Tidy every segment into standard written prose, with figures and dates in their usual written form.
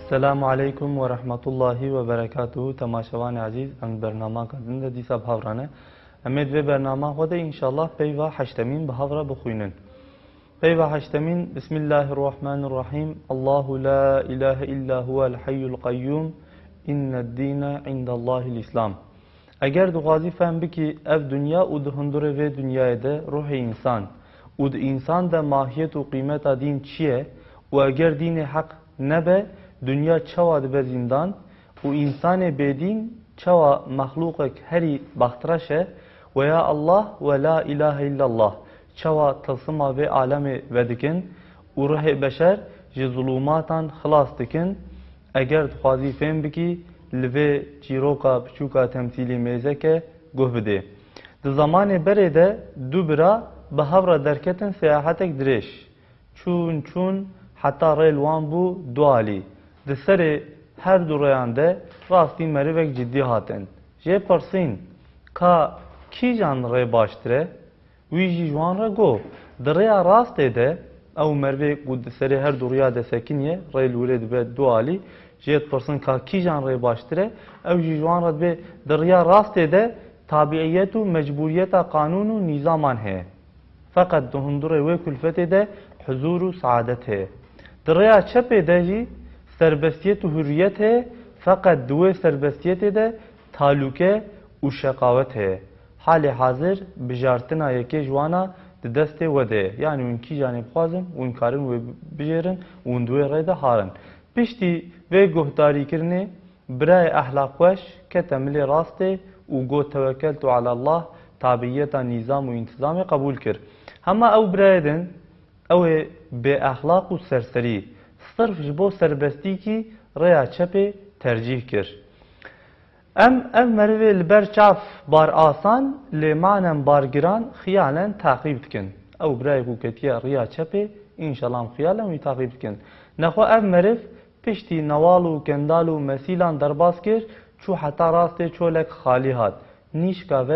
السلام علیکم و رحمت الله و برکاته. تماشاوان عزیز ام برنامه کردن دیسا بهاورانه امید و برنامه خود انشالله پیوا هشتمین بهاورا بخوینن. پیوا هشتمین بسم الله الرحمن الرحیم. الله لا اله الا هو الحی القیوم ان الدین عند الله الاسلام. اگر دغازی فهم بکی اف دنیا و دهندره و دنیای ده روح انسان و د انسان ده ماهیت و قیمت دین چیه و اگر دین حق نبه دنیا چوا دبه زندان و انسان بدین چوا مخلوقک هری بخترشه و یا الله و لا اله الا الله چوا تصما و عالم ودکن و روح بشر جی ظلوماتان خلاص دکن. اگر دخوازی فهم بکی لوی چیروکا بچوکا تمثیلی میزکه گوه بده. در زمان بره ده دو برا به هفره درکتن سیاحتک درش چون حتی ریلوان بو دوالی ده سر هر دو ریانده راستی مریوک جدی هاتن. جه پرسین که کی جان ری باشتره؟ ویجی جوان را گو در ریا راسته ده او مروک بود سر هر دو ریا ده سکنیه ریلوله ده به دوالی جه پرسین که کی جان ری باشتره؟ او جی جوان را به در ریا راسته ده تابعیت و مجبوریت قانون و نظامان ہے. فقط دهندر و کلفت ده حضور و سعادت ہے. در ریا چپ ده جی سربستیت و حریت ہے. فقط دو سربستیت ده تعلقه و شقاوت ہے. حال حاضر بجارتنا یکی جوانا ده دست وده یعنی اون کی جانب خوازن اون کارن و بجیرن اون دوی رایده هارن پشتی و گهداری کرنه برای اخلاق وش که تملی راسته و گو توکلتو علی الله تابعیت نظام و انتظام قبول کرد. اما او برایدن او به اخلاق و سرسری صرف جبو سربستی کی ریا چپ ترجیح کرد. ام مروی لبر چاف بار آسان لمانم بارگران خیالن تعقیب کن. او برای کوکتیا ریا چپ انشالله خیالن وی تعقیب کن. نخوا ام مروی پشتی نوال و کندال و مسیلان درباز کرد چو حتی راسته چولک خالی هات نیشکا و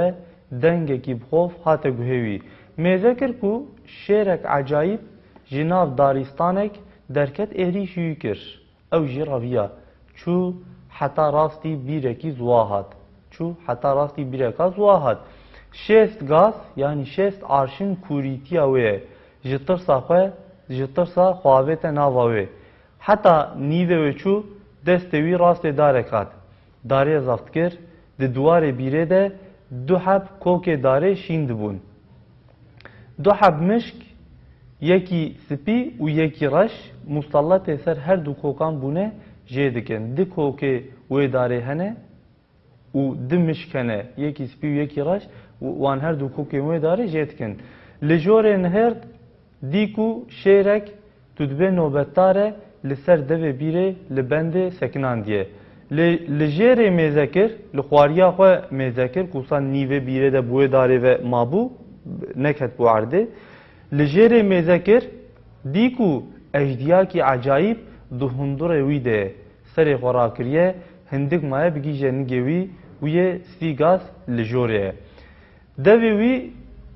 دنگه کی بخوف هات گوهوی میذکر کو شیرک عجایب جناب دارستانک درکت اهری شوی کر او جی رویا چو حتی راستی بیرکی زواهات چو حتی راستی بیرکا زواهات شست گاز یعنی شست آرشن کوریتی اوه جترسا خواهویت ناواوه حتی نیوه و چو دستوی راست دارکات داره زفت کر ده دوار بیره ده دو حب کوک داره شیند بون. دو حب مشک یکی سپی و یکی رش مسلط سر هر دو کوکان بونه جیدکن. ده کوک و داره هنه و ده مشک هنه یکی سپی و یکی رش وان هر دو کوک و داره جیدکن. لجور نهرد دیکو شیرک تدبه نوبتاره لسر دوه بیره لبنده سکنان دیه. لجیر میذکر لخواریا خو میذکر کوسان نیوه بیره ده بوه داره و مابو نکت بو عرده. لجیر میذکر دیکو اجدیا کی عجایب دو هندور ویده سر خوراکریه هندک مایه بگی جنگوی ویه سیگاس لجوره. دوی وی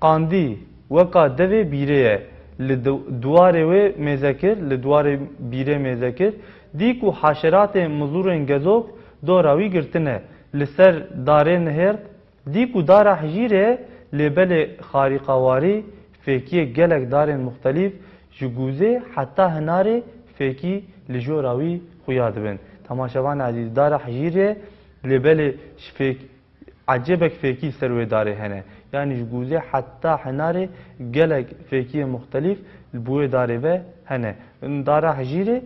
قاندی وکا دوی بیره لدواره و میذکر لدواره بیره میذکر دیکو حشرات مزورن گزوک دوراوی گرتنه لسر داره نهرد دیکو داره حجیره لبل خارقواری فیکی گلک دارن مختلف جگوزه حتی هناره فیکی لجوراوی خویاد بین. تماشاوان عزیز داره حجیره لبل عجبک فیکی سروی داره هنه یعنی جگوزه حتی هناره گلک فیکی مختلف بوی داره و هنه داره حجیره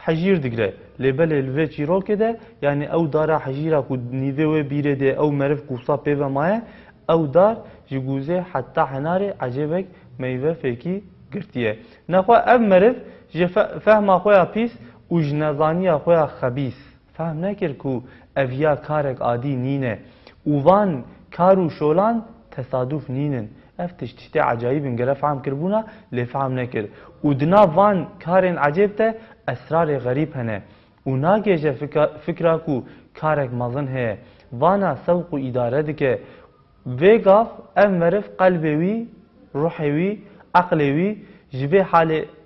حجیر دیگره لبل الوی چیروکه ده یعنی او داره حجیره کو نیوه و بیره ده او مرف کوسا پیو مایه او دار جگوزه حتی هناره عجبک میوه فیکی گرتیه. نخوا اب مرف فهم خویا پیس و جنزانی خویا خبیس فهم نکر کو اویا کارک عادی نینه اوان کارو شولان تصادف نینن افتش تشتی عجایبن گره فهم کربونا لفهم نکر و دنا وان کارن عجب ته اسرار غریب هنه و ناگیجه فکره کو کارک مزن ہے وانا سوق و اداره دکه ویگاف ام ورف قلبوی روحوی عقلوی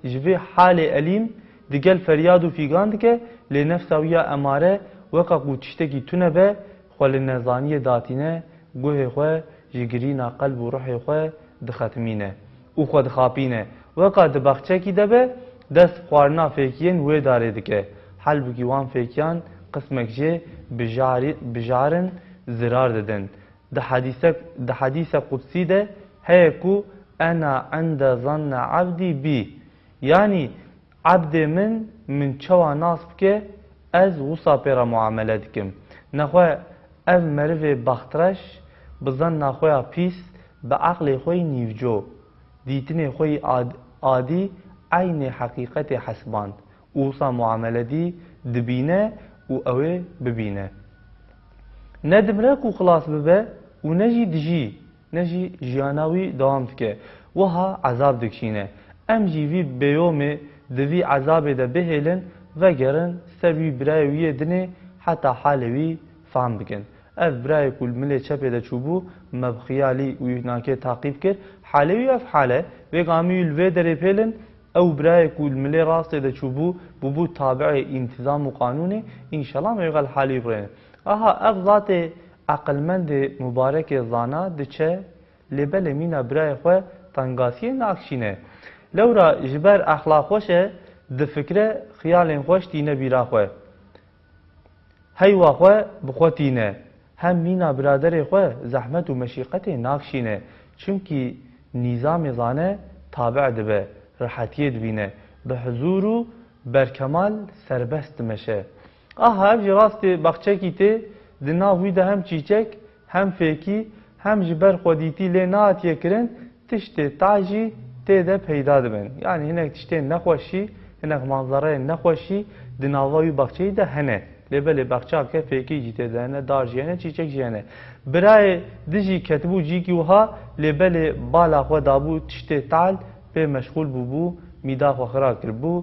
جوی حال علیم digel feryad û fîgan dike lê nefsa wî ya emare weka ku tiştekî tune be xwe li nezaniyê datîne guhê xwe ji girîna qelb û ruhê xwe dixetimîne û xwe dixapîne weka di baxçekî de be dest xwarina fêkiyên wê darê dike helbikî wan fêkiyan qismek jê bijarin zirar didin di hedîsa qudsî de heye ku ena inde zanne abdî bî yanî abdê min çawa nas bike ez wisa pêra muamele dikim nexwe ev merivê baxtreş bi zanna xwe ya pîs bi eqlê xwe nîvco dîtinê xwe adî aynê heqîqetê hesiband û wisa muameledî dibîne û ew ê bibîne ne dimre ku xilas bibe û ne jî dijî ne jî jiyana wî dewam dike wiha ezab dikişîne em jî vî bêyomê di vî ezabê de bihêlin vegerin ser wî birayê wî yê dinê heta halê wî fehm bikin ev birayê ku li milê çepê de çûbû me bi xiyalî wî nakê taqîb kir halê wî ev hale vê qamî wî li vê derê pêlin ew birayê ku li milê rastê de çûbû bûbû tabiê întîzam û qanûnê înşallah mêgal halî birêne aha ev zatê eqilmendê mübarekê zana diçe lêbelê mîna birayê xwe tengasiyê nakişîne lewra ji ber exla xweş e difikre xiyalên xweş tîne bîra xwe heywa xwe bi xwe tîne hem mîna biraderê xwe zehmet û meşîqetê nakişîne çimkî nîzamê zane tabi dibe rahetiyê dibîne bi huzûr û berkemal serbest dimeşe aha ev jî rastê baxçekî tê di nav wî de hem çîçek hem fêkî hem ji ber xwedîtî lê nehatiye kirin tiştê ta jî tê de peyda dibin yanî hinek tiştên nexweşî hinek manzareyên nexweşî di nava wî baxçeyî de hene lêbelê baxçake fêkî jî tê de hene dar jî hene çîçek jî hene birayê dijî ketibû cîkî wiha lêbelê bala xwe dabû tiştê tal pê meşxûl bûbû mîda xwe xira kirbû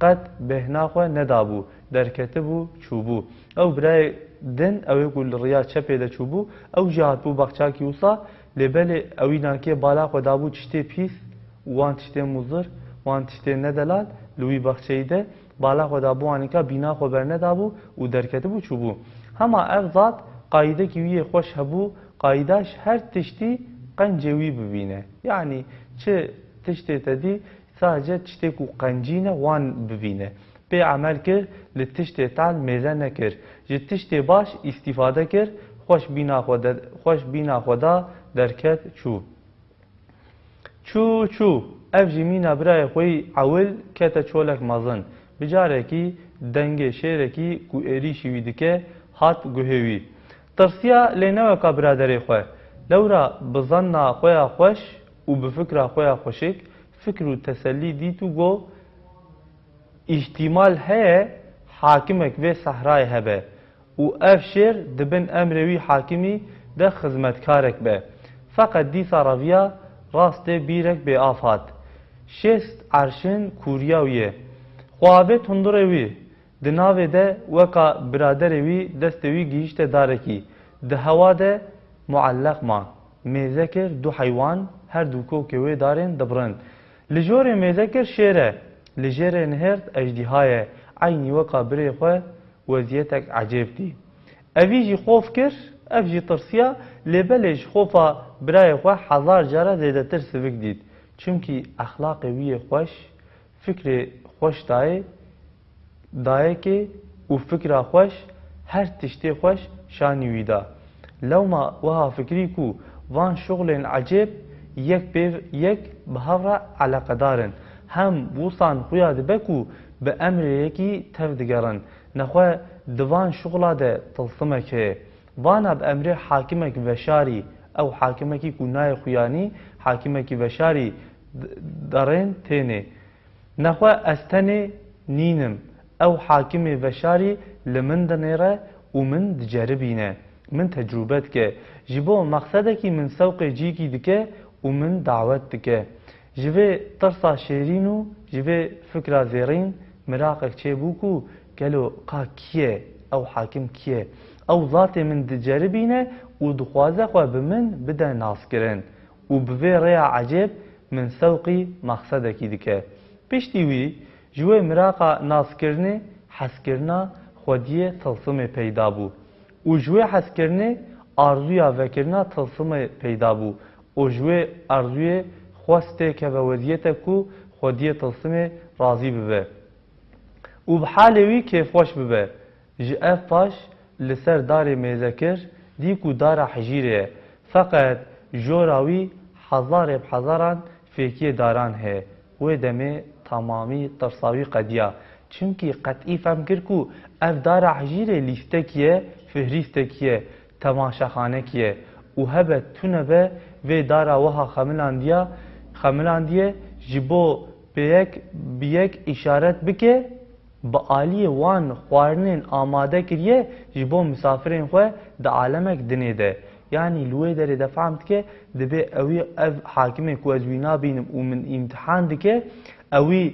qet bêhna xwe nedabû derketibû çûbû ew birayê din ew ê ku li riya çepê de çûbû ew jî hatibû baxçakî wisa lêbelê ewî nakê bala xwe dabû tiştê pîs wan tiştê muzir wan tiştê nedelal li wî baxçeyî de bala xwe dabû wanîka bîna xwe bernedabû û derketibû çûbû hema ev zat qayîdekî wî yê xweş hebû qayîdaş her tiştî qencê wî bibîne yanî çi tiştê te dî sadece tiştê ku qencîne wan bibîne pê emel kir li tiştê tal mêze nekir ji tiştê baş îstîfade kir xweş bîna xwe da derket çû çû ev jî mîna birayê xwe yî ewil kete çolek mezin bi carekî dengê şêrekî ku êrîşî wî dike hat guhê wî tirsiya lê neweka biraderê xwe lewra bi zanna xwe ya xweş û bi fikra xwe ya xweşik fikr û tesellî dît û got îhtimal heye hakimek vê sehrayê hebe û ev şêr dibin emrê wî hakimî de xizmetkarek be feqet dîsa reviya rastê bîrek bêav hat şêst erşin kûriya wî ye xwavê tundurê wî di navê de weka biraderê wî destê wî gihîşte darekî di hewa de muelleq ma mêze kir du heywan her du kokê wê darên dibirin li jorê mêze kir şêr e li jêrê nihêrt ejdiha ye aynî weka birê xwe weziyetek ecêb dî evî jî xof kir ev jî tirsiya lêbelê ji xofa birayê xwe hezar cara zêdetir sivik dît çimkî exlaqê wî yê xweş fikrê xweş dayekê û fikra xweş her tiştê xweş şanî wî da lewma wiha fikrî ku van şoxlên ecêb yek bi hevra eleqedarin hem wisan xuya dibe ku bi emrê yekî tev digerin nexwe di van şoxla de tilsimek heye vana bi emrê hakimek veşarî ew hakimekî ku nayê xuyanî hakimekî veşarî darên têne nexwe ez tenê nînim ew hakimê veşarî li min dinêre û min diceribîne min tecrûbe dike ji bo maqsedekî min sewqê cîkî dike û min dawet dike ji vê tirsa şêrîn û ji vê fikra zêrîn miraqek çêbû ku gelo ka kî ye ew hakim kî ye ew zatê min diceribîne û dixwaze xwe bi min bide naskirin û bi vê rêya ecêb min sewqî maqsedekî dike piştî wî جوه مراقا ناسکرنه حسکرنا خودیه تلسم پیدا بو و جوه حسکرنه آرزویا وکرنا تلسم پیدا بو و جوه آرزوی خواسته که به وضعیت کو خودیه تلسم راضی ببه و بحالوی کیف خوش ببه جاف پاش لسر دار میزکر دیکو دار حجیره فقط جوراوی هزار بهزاران فیکی داران هه و دمه تمامی ترساوی قدیا چونکی قطعی فهم کر کو اف دار حجیره لیسته کیه فهریسته کیه تماشاخانه کیه و هبه تونه به و دارا وها خملان دیه جبو بیک اشارت بکه با آلی وان خوارنین آماده کریه جبو مسافرین خواه ده عالمک دنه ده یعنی لوی داره ده فهمت که دبی اوی اف حاکمه کو ازوی نابینم و من امتحان دکه اوی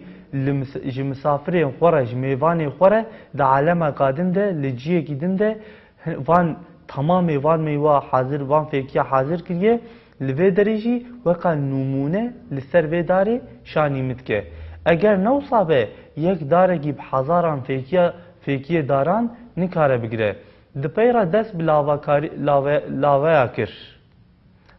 مسافرین خوره جمیوانی خوره ده عالمه قادم ده لجیه گیدن ده وان تمام وان میوا حاضر وان فیکیا حاضر کریه لوی دریجی وقا نمونه لسر وی داره شانیمت که اگر نوصابه یک دارگی بهزاران فیکیه داران نکاره بگیره دپیرا دست به لاوه کر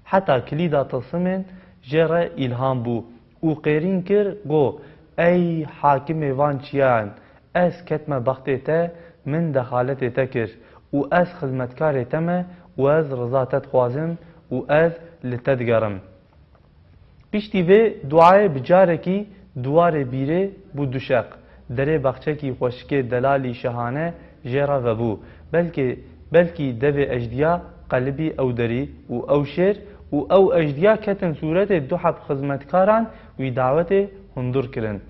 حتی کلیدا تلسمن جره الهام بو او قیرین کر گو ای حاکم وان چیان از کتم بخته تا من دخالت تا کر و از خدمتکار تمه و از رضاتت خوازم و از لتدگرم پشتی و دعای بجاره کی دوار بیره بو دوشق دره بخچه کی خوشکه دلالی شهانه جرا و بو بلکی دو اجدیا قلبی او دری و او شیر و او اجدیا کتن صورت دو حب خدمتکاران وی دعوت هندور کرن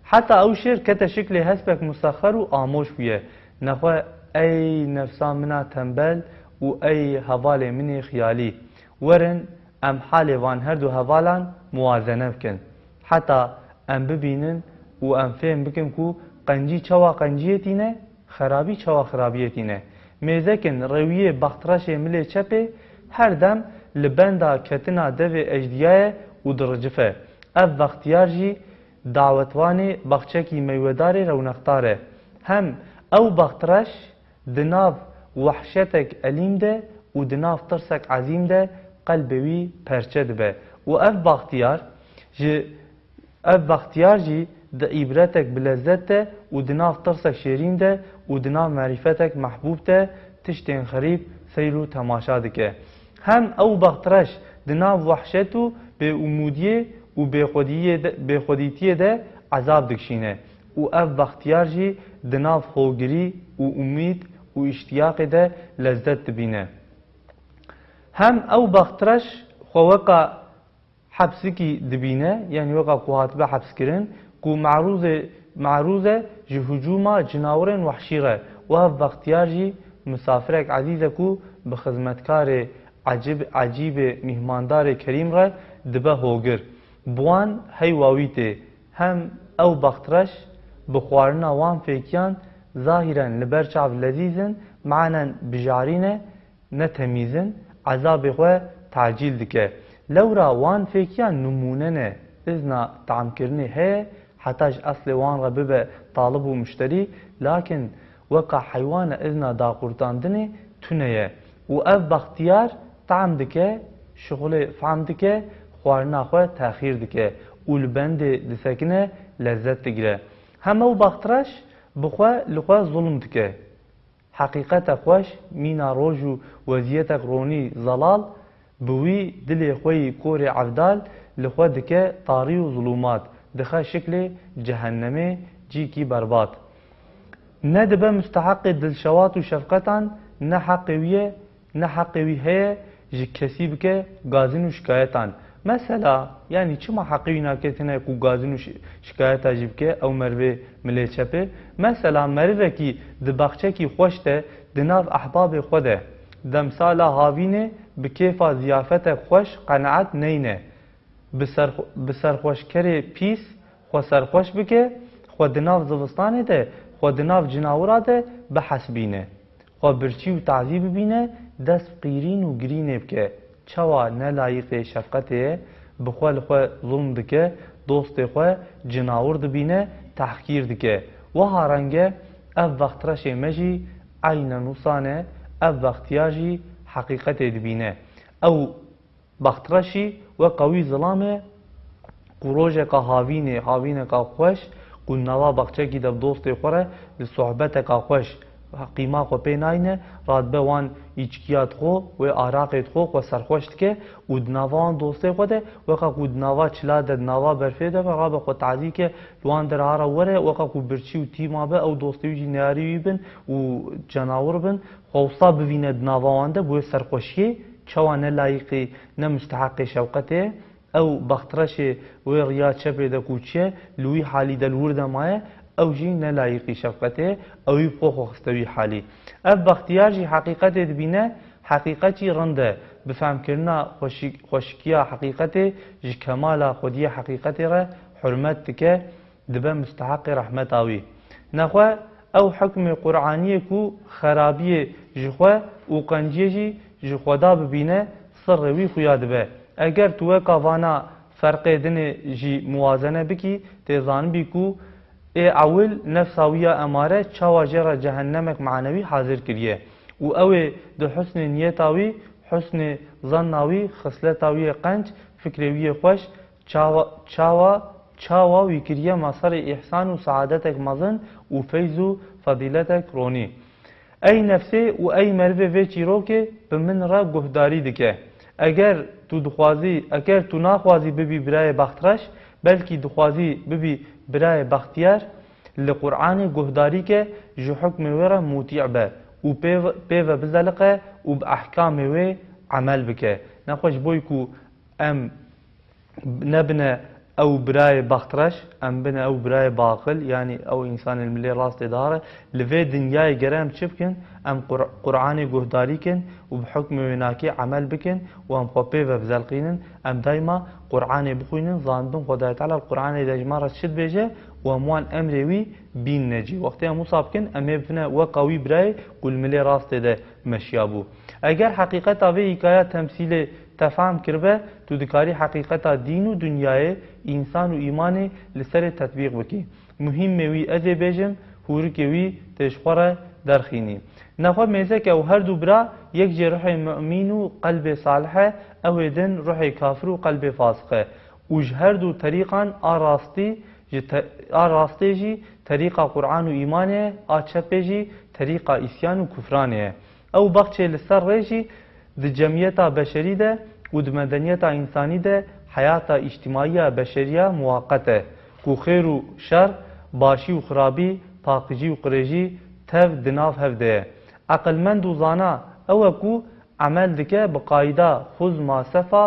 حتی او شیر کت شکل حسبک مسخر و آموش بیه نخواه ای نفسان منا تنبل و ای حوال منی خیالی ورن ام حال وان هر دو حوالان موازنه بکن حتی ام ببینن و ام فهم بکن کو قنجی چوا قنجیتینه خرابی چوا خرابیتینه میزکن رویه بختراش ملی چپه هر دم لبندا کتنا دو اجدیای و درجفه اف وقتیار جی دعوتوانی بخچکی میوداری رونختاره هم او بختراش دناف وحشتک علیم ده و دناف ترسک عظیم ده قلبوی پرچه ده و اف بختیار جی ده عبرتک بلذت ده و دناف ترسک شیرین ده و دناف معرفتک محبوب ده تشتین خریب سیرو تماشا دکه هم او بخترش دناف وحشتو به امودیه و به خودیتیه ده عذاب دکشینه و اف بختیار جی دناف خوگری و امید و اشتیاق ده لذت دبینه هم او بخترش خوکا حبسی کی دبینه یعنی وقا کوهاتبه حبس کرن کو معروضه جهجوما جناورن وحشیره و اف بختیار جی مسافرک عزیزه کو به خدمتکار عجیب مهماندار کریم را دبه هوگر بوان هیواویته هم او بخترش بخوارنا وان فیکیان ظاهرا لبرچاو لذیذن معنا بجارینه نتمیزن عذاب خواه تعجیل دکه لورا وان فیکیان نمونه نه ازنا طعم کرنه هی حتاش اصل وان را ببه طالب و مشتری لكن وقع حیوان ازنا دا قرطاندنه تونه و اف بختیار طعم دکه شغل فهم دکه خوارنا خواه تاخیر دکه اولبند دسکنه لذت دگره همه و بخترش بخواه لخواه ظلم دکه حقیقت خوش مینا روج و وضعیت رونی زلال بوی دل خوی کور عبدال لخواه دکه طاری و ظلومات دخواه شکل جهنمه جی کی برباد نه دبه مستحق دلشوات و شفقتان نه حقویه جی کسی بکه گازین و شکایتان مثلا یعنی چما حقوی ناکتنه کو گازین و شکایت اجیب که او مروه ملیچپه مثلا مروه کی دباخچه کی خوشته دناف احباب خوده دمسالا هاوینه بکیفا زیافت خوش قناعت نینه بسرخوش کری پیس خو سرخوش بکه خو دناف زوستانه ده خو دناف جناورا ده بحسبینه خو برچی و تعذیب بینه دست قیرین و گرینه بکه چوا نلایق شفقته بخوال خو ظلم دکه دوست خو جناور دبینه تحقیر دکه و هارنگه اف وقترش مجی عین نوسانه اف وقتیاجی حقیقت دبینه او وقترشی و قوی ظلامه قروجه که هاوینه که خوش قل نوا بخچه کی دب دوست خوره لصحبت که خوش قیمه خو پی ناینه راد به وان ایچکیات خو و آراقت خو و سرخوشت که و دنوان دوسته خوده و که و دنوا چلا دنوا برفیده و راب خو تعزی که لوان در آرا وره و که برچی و تیما به او دوسته ویجی نیاری بن و جناور بن خوصا ببینه دنوان ده بوی سرخوشی چوانه لایقی نمستحق شوقته او بخترش و ریا چپه ده کوچه لوی حالی دلور ده مایه او جی نلایقی شفقته اوی بخو خستوی حالی اف بختیار جی حقیقت دبینه حقیقتی رنده بفهم کرنا خوشکیا حقیقت جی کمالا خودی حقیقت را حرمت که دبه مستحق رحمت آوی نخواه او حکم قرآنی کو خرابی جخواه و قنجی جی جخودا ببینه سر روی خویا دبه اگر توه کاوانا فرق دن جی موازنه بکی تیزان بی کو اول نفساویه اماره چاواجر جهنمک معنوی حاضر کریه و اوه ده حسن نیتاوی حسن ظناوی خصلتاوی قنج فکروی خوش چاوا وی کریه مصر احسان و سعادتک مزن و فیض و فضیلتک رونی ای نفسه و ای مروه و چیرو که به من را گهداری دکه اگر تو ناخوازی ببی برای بخترش بلکی دخوازی ببی برای بختیار لقرآن گهداری که جو حکم وره موتیع به و پیو بزلقه و به احکام وی عمل بکه نخوش بوی کو ام نبنه او برای بخترش ام بنه او برای باقل یعنی او انسان الملی راست داره لوی دنیای گرم چه بکن ام قرآن گهداری کن و به حکم ویناکی عمل بکن و ام خوبه و بزلقینن ام دایما قرآن بخوینن زاندن خدای تعالی القرآن دجمارت شد بیجه و اموان امروی بین نجی وقتی ام مصاب کن ام بفنه و قوی برای قل ملی راست ده مشیابو اگر حقیقت آوه حکایت تمثیل تفهم کربه تو دکاری حقیقت دین و دنیای انسان و ایمان لسر تطبیق بکی مهم وی ازی بیجم هورکی وی تشخوره درخینی نخواه میزه که او هر دو برا یک جه روح مؤمن و قلب صالحه او دن روح کافر و قلب فاسقه اوج هر دو طریقان آراستی جی طریقه قرآن و ایمانه آچپه جی طریقه اسیان و کفرانه او بخچه لسر ریجی د جمعیت بشری ده و د مدنیت انسانی ده حیات اجتماعی بشریه موقته کو خیر و شر باشی و خرابی پاکیجی و قریجی تف دناف هفده عقلمند و زانا او کو عمل دکه بقایده خذ ما صفا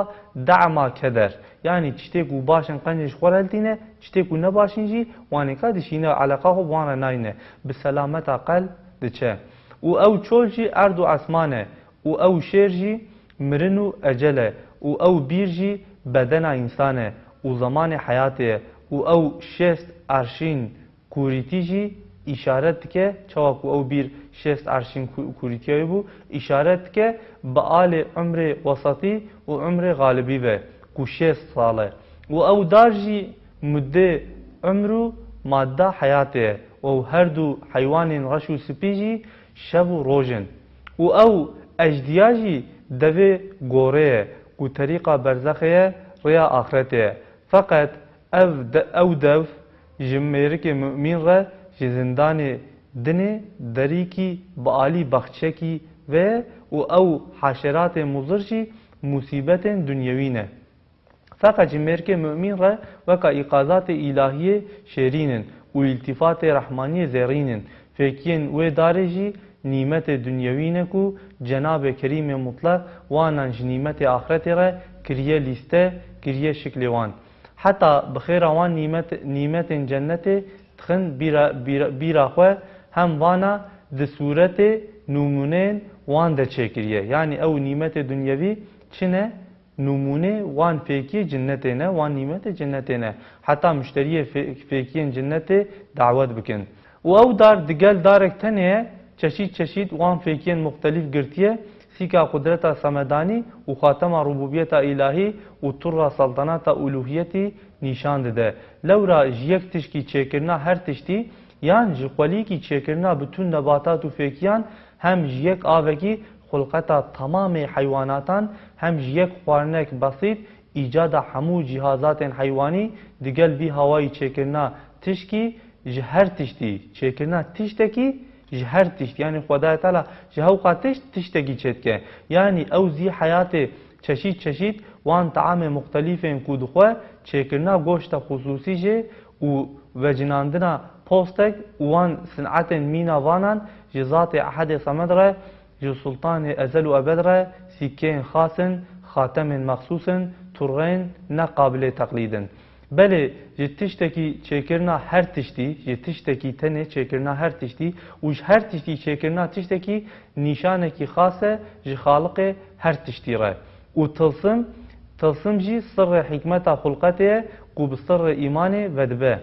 دع ما کدر یعنی چته کو باشن قنجش خورالتینه چته کو نباشن جی وانی که دشینه علاقه خو وانا ناینه به سلامت عقل دچه و او چول جی ارد و اسمانه و او شیر جی مرن و اجله و او بیر جی بدن انسانه و زمان حیاته و او شست ارشین کوریتی جی اشارت که چواکو او بیر شست ارشین کوریتی بو اشارت که به آل عمر وسطی و عمر غالبی به کو شست ساله و او دار جی مده عمرو ماده حیاته و هر دو حیوان رش و سپی جی شب و روزن و او اجدیاجی دوی گوره و طریقه برزخه ریا آخرته فقط او دو جمیرک مؤمن را زندان دنه دریکی با عالی بخچکی و او حشرات مضرشی مصیبت دنیوینه فقط جمیرک مؤمن را وکا اقاضات الهی شیرینن و التفات رحمانی زیرینن فکین و دارجی نیمت دنیوینه کو جناب کریم مطلق وانانج نیمت آخرت را کریه لیسته کریه شکل وان حتی بخیر وان نیمت جنت تخن بیرا خواه هم وانا ده صورت نمونه وان ده چه کریه یعنی او نیمت دنیوی چنه نمونه وان فیکی جنته نه وان نیمت جنته نه حتی مشتری فیکی جنت دعوت بکن و او دار دگل دارک تنه چشید وان فیکین مختلف گرتیه سیکا قدرت سمدانی و خاتم ربوبیت الهی و طر سلطنت الوهیتی نشان داده. لورا یک تشکی چکرنا هر تشتی یان جخولی کی چکرنا bütün نباتات و فیکیان هم یک آوگی خلقتا تمام حیواناتان هم یک خوارنک بسیط ایجاد همو جهازات حیوانی دیگل وی هوایی چکرنا تشکی هر تشتی چکرنا تشتکی هر تشت یعنی خدای تعالی جهو قاتش تشتکی چتکه یعنی او زی حیات چشید وان طعام مختلفین کودخواه چکرنا گوشت خصوصی جه و جناندنا پوستک وان صنعت مینا وانان جزات احد صمد را جو سلطان ازل و ابد را سیکین خاصن خاتم مخصوصن ترین نقابل تقلیدن بله تشتکی چکرنا هر تشتی تشتکی تنه چکرنا هر تشتی وش هر تشتی چکرنا تشتکی نشانه کی خاصه ج خالق هر تشتی را و تلسم جی سر حکمت خلقته و بسر ایمان ودبه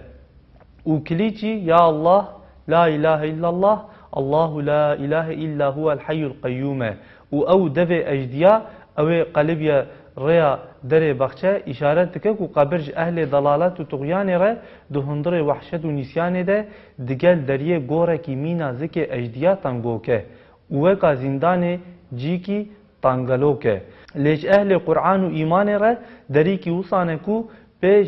و کلیچی یا الله لا اله الا الله الله لا اله الا هو الحي القيوم او دبه اجدیا او قلبیا ریا در بخشه اشارت که کو قبرج اهل ضلالت و طغیان را دهندر وحشت و نسیان ده دیگل دریه گوره کی مینا زک اجدیا تنگو که او کا زندان جی کی تنگلو که لیش اهل قرآن و ایمان را دری کی وسانه کو به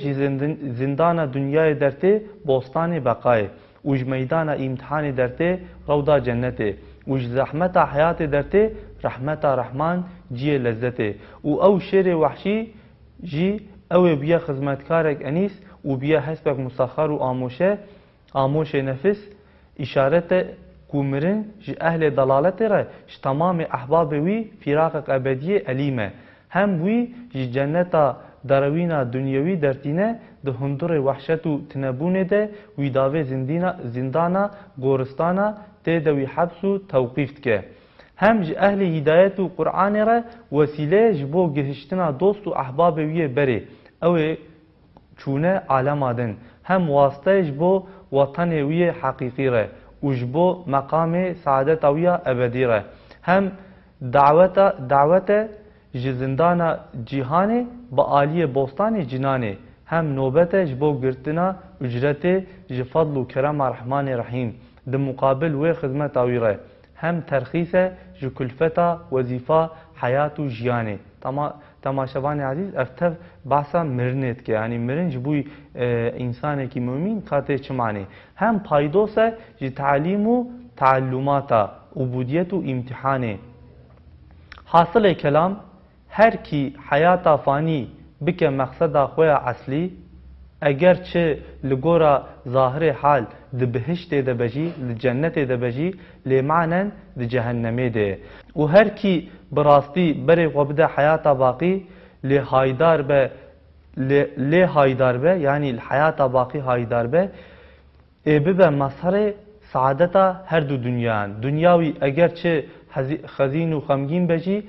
زندان دنیای درته بوستان بقای وج میدان امتحان درته روضا جنته وج زحمت حیات درته رحمت رحمان جی لذته او شیر وحشی جی او بیا خدمتکارک انیس و بیا حسبک مسخر و آموش نفس اشارت کومرن جی اهل ضلالت را تمام احباب وی فراق ابدی علیمه هم وی جی جنتا دروینا دنیوی درتینه ده هندور وحشت و تنبونه ده وی داوه زندانا گورستانا ته دوی حبس و توقیفت که هم اهل هدایت و قرآن را وسیله جبو گهشتنا دوست و احباب وی بره او چونه عالم آدن هم واسطه جبو وطن وی حقیقی را و جبو مقام سعادت ویا ابدی را هم دعوت زندان جهان با عالی بوستان جنانه هم نوبت جبو گرتنا اجرت جفضل و کرم رحمان رحیم ده مقابل و خدمت آویره هم ترخیص جو کلفتا وظیفه حیات و جیانه تماشاوان عزیز افتف بحثا مرنت که یعنی مرن جبوی انسان کی مؤمن کاته چمانه هم پایدوسه جی تعلیم و تعلماتا عبودیت و امتحانه حاصل کلام هر کی حیات فانی بکه مقصد خوی اصلی اگر چه لگورا ظاهر حال ده بهشت ده بجی لجنت ده بجی لمعنن ده جهنمه ده و هر کی براستی بره قبضه حیات باقی لهایدار به یعنی الحیات باقی هایدار به به مظهر سعادتا هر دو دنیاوی اگر چه خزین و خمگین بجی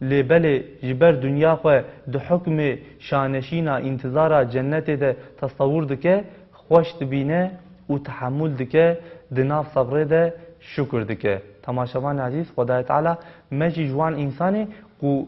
لبل جبر دنیا خو د حکم شانشینا انتظار جنت ده تصور دکه خوش دبینه و تحمل دکه دناف صبر ده شکر دکه تماشاوان عزیز خدای تعالی مجی جوان انسانی کو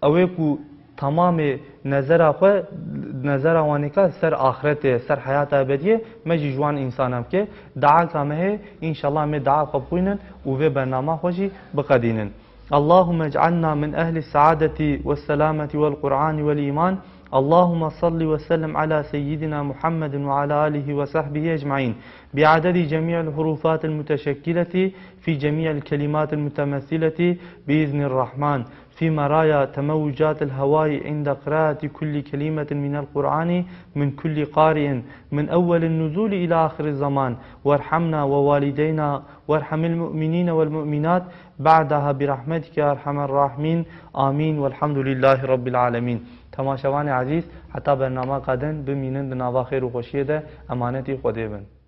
اوه کو تمام نظر وانکا سر آخرت سر حیات ابدیه مجی جوان انسانم که دعا کامه انشالله می دعا قبولن و به برنامه خوشی بقدینن اللهم اجعلنا من أهل السعادة والسلامة والقرآن والإيمان اللهم صل وسلم على سيدنا محمد وعلى آله وصحبه أجمعين بعدد جميع الحروفات المتشكلة في جميع الكلمات المتمثلة بإذن الرحمن في مرايا تموجات الهواء عند قراءة كل كلمة من القرآن من كل قارئ من أول النزول إلى آخر الزمان وارحمنا ووالدينا وارحم المؤمنين والمؤمنات بعدها برحمتك يا أرحم الراحمين آمين والحمد لله رب العالمين تماشاوان عزیز حتی برنامه قدن بمینند نوا خیر و خوشیه ده امانتی خوده بند